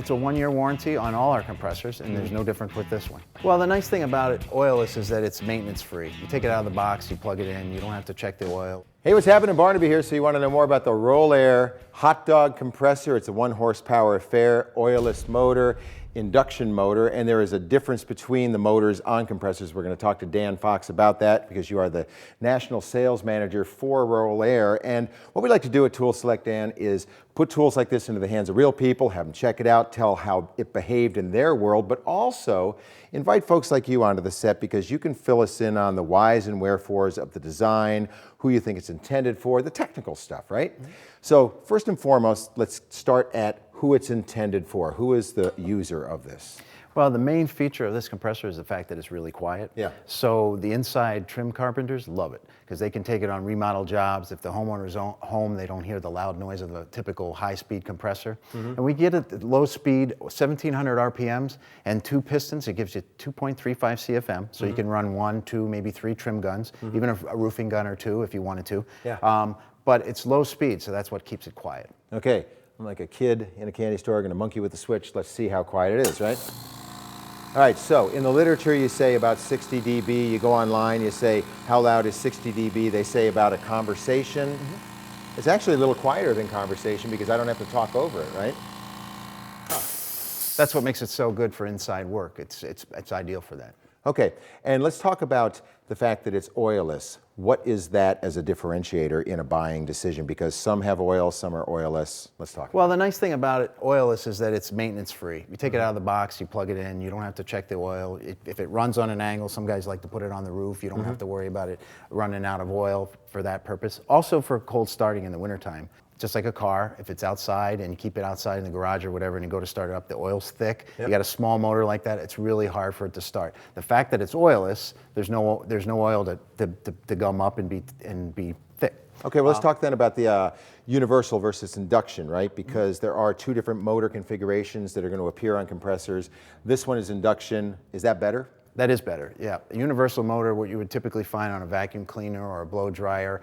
It's a 1-year warranty on all our compressors, and there's no difference with this one. Well, the nice thing about it, Oilless, is that it's maintenance free. You take it out of the box, you plug it in, you don't have to check the oil. Hey, what's happening? Barnaby here. So you want to know more about the ROLAIR hot dog compressor. It's a 1 horsepower affair, oilless motor, induction motor, and there is a difference between the motors on compressors. We're going to talk to Dan Fox about that because you are the national sales manager for ROLAIR. And what we like to do at Tool Select, Dan, is put tools like this into the hands of real people, have them check it out, tell how it behaved in their world, but also invite folks like you onto the set because you can fill us in on the whys and wherefores of the design, who you think it's intended for, the technical stuff, right? So first and foremost, let's start at who it's intended for. Who is the user of this? Well, the main feature of this compressor is the fact that it's really quiet. Yeah. So the inside trim carpenters love it because they can take it on remodel jobs. If the homeowner's home, they don't hear the loud noise of a typical high-speed compressor. And we get it at low speed, 1,700 RPMs, and 2 pistons. It gives you 2.35 CFM, so you can run 1, 2, maybe 3 trim guns, even a roofing gun or 2 if you wanted to. Yeah. But it's low speed, so that's what keeps it quiet. Okay, I'm like a kid in a candy store, gonna monkey with the switch. Let's see how quiet it is, right? All right, so in the literature you say about 60 dB, you go online, you say how loud is 60 dB, they say about a conversation. It's actually a little quieter than conversation because I don't have to talk over it, right? That's what makes it so good for inside work. It's ideal for that. Okay, and let's talk about the fact that it's oilless. What is that as a differentiator in a buying decision? Because some have oil, some are oilless. Let's talk about Well, the nice thing about it, Oilless, is that it's maintenance free. You take it out of the box, you plug it in, you don't have to check the oil. If it runs on an angle, some guys like to put it on the roof. You don't have to worry about it running out of oil for that purpose. Also for cold starting in the wintertime. Just like a car, if it's outside and you keep it outside in the garage or whatever and you go to start it up, the oil's thick. You got a small motor like that, it's really hard for it to start. The fact that it's oilless, there's no oil to gum up and be thick. Okay, well, let's talk then about the universal versus induction, right? Because there are 2 different motor configurations that are going to appear on compressors. This one is induction. Is that better? That is better, yeah. A universal motor, what you would typically find on a vacuum cleaner or a blow dryer,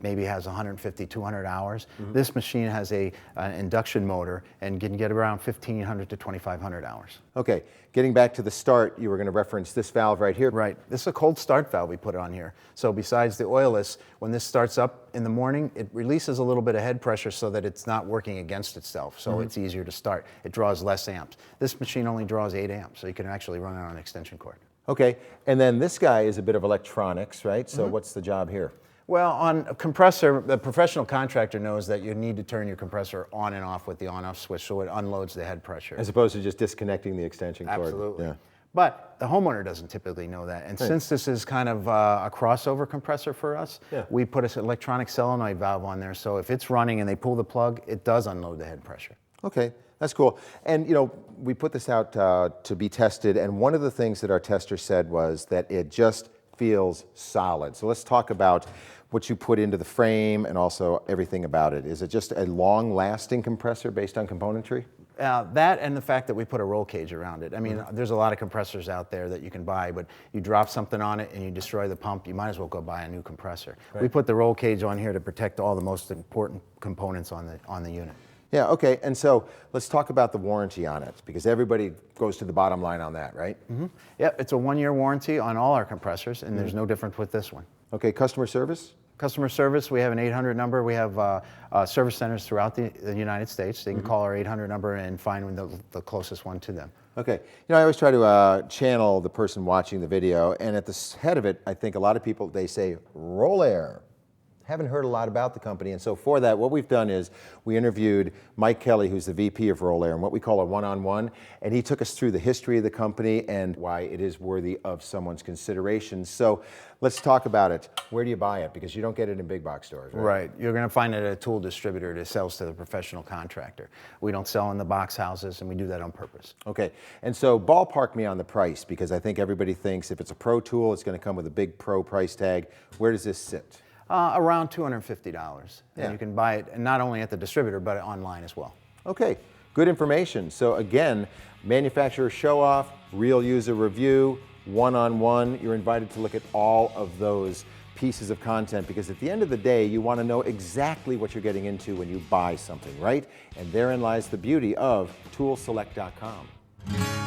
maybe has 150, 200 hours. This machine has an induction motor and can get around 1,500 to 2,500 hours. Okay, getting back to the start, you were going to reference this valve right here. Right, this is a cold start valve we put on here. So besides the oilless, when this starts up in the morning, it releases a little bit of head pressure so that it's not working against itself, so it's easier to start. It draws less amps. This machine only draws 8 amps, so you can actually run it on an extension cord. Okay, and then this guy is a bit of electronics, right? So what's the job here? Well, on a compressor, the professional contractor knows that you need to turn your compressor on and off with the on-off switch so it unloads the head pressure. As opposed to just disconnecting the extension cord. Absolutely. Yeah. But the homeowner doesn't typically know that. And since this is kind of a crossover compressor for us, we put an electronic solenoid valve on there. So if it's running and they pull the plug, it does unload the head pressure. Okay, that's cool. And you know, we put this out to be tested, and one of the things that our tester said was that it just feels solid. So let's talk about what you put into the frame and also everything about it. Is it just a long-lasting compressor based on componentry? That and the fact that we put a roll cage around it. I mean, there's a lot of compressors out there that you can buy, but you drop something on it and you destroy the pump, you might as well go buy a new compressor. We put the roll cage on here to protect all the most important components on the unit. Yeah, okay, and so let's talk about the warranty on it, because everybody goes to the bottom line on that, right? Yeah, it's a 1-year warranty on all our compressors, and there's no difference with this one. Okay, customer service? Customer service, we have an 800 number. We have service centers throughout the United States. They can call our 800 number and find the closest one to them. Okay, you know, I always try to channel the person watching the video, and at the head of it, I think a lot of people, they say, ROLAIR. Haven't heard a lot about the company, and so for that, what we've done is we interviewed Mike Kelly, who's the VP of ROLAIR, and what we call a one-on-one, and he took us through the history of the company and why it is worthy of someone's consideration. So let's talk about it. Where do you buy it? Because you don't get it in big box stores, right? Right. You're going to find it at a tool distributor that sells to the professional contractor. We don't sell in the box houses, and we do that on purpose. Okay, and so ballpark me on the price, because I think everybody thinks if it's a pro tool, it's going to come with a big pro price tag. Where does this sit? Around $250. And you can buy it, and not only at the distributor, but online as well. Okay, good information. So again, manufacturer show-off, real user review, one-on-one. You're invited to look at all of those pieces of content, because at the end of the day, you want to know exactly what you're getting into when you buy something, right? And therein lies the beauty of toolselect.com.